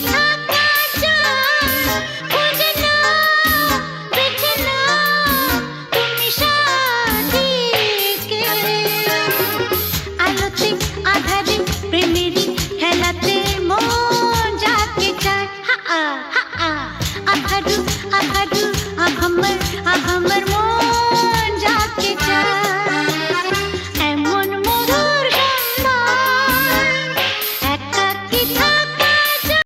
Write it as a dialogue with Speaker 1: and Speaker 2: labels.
Speaker 1: থাকা যায় বুঝনা বেচনা তুমি সাথীকে আলোতে আধারে প্রেমেরই খেলাতে মন যাকে চায় হা আ আধারু আধারু আহমর